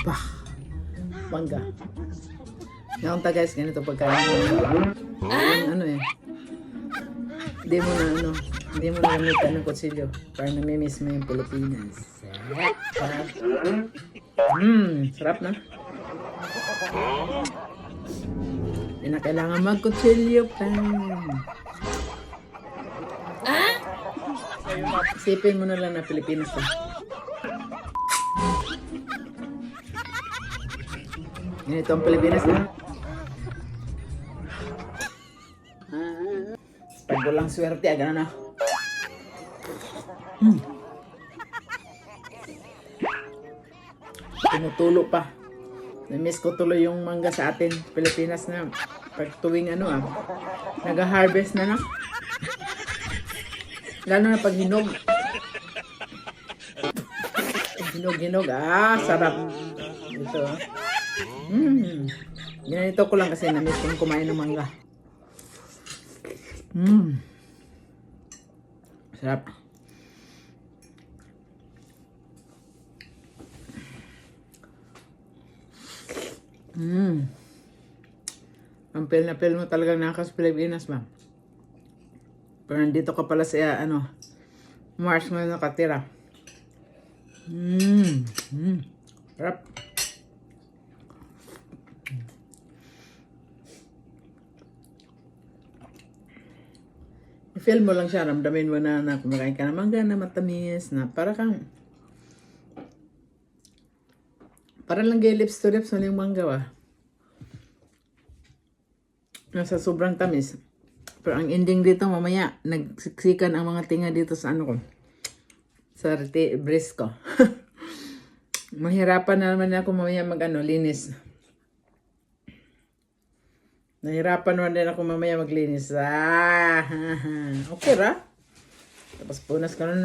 Bah! Mangga. Naunta guys, ganito pagkain. Ano eh. Hindi mo na gamitan ng kutsilyo para namimiss mo yung Pilipinas. Sarap na. Hindi na kailangan magkutsilyo pa. Isipin mo na lang na Pilipinas na. Ganito ang Pilipinas na. Pag walang swerte, gano'n na. Tumutulo pa. Na-miss ko tuloy yung mangga sa atin, Pilipinas na. Pag tuwing nag-harvest na. Lalo na pag hinog. Hinog. Sarap. Ito. Ginanito ko lang kasi na-miss kong kumain ng mangga. Sarap. Ang pil na pil mo talagang nakas Pilipinas ba? Pero nandito ka pala sa Mars mo nakatira. Sarap. I-feel mo lang siya, ramdamin mo na kumakain ka ng mangga na matamis na para lang gay lips to lips mo yung mangga ba. Nasa sobrang tamis. Pero ang ending dito mamaya, nagsiksikan ang mga tinga dito sa sa breast ko. Mahirapan na naman ako mamaya linis. Nahirapan naman din ako mamaya maglinis. Okay ra? Tapos punas ka na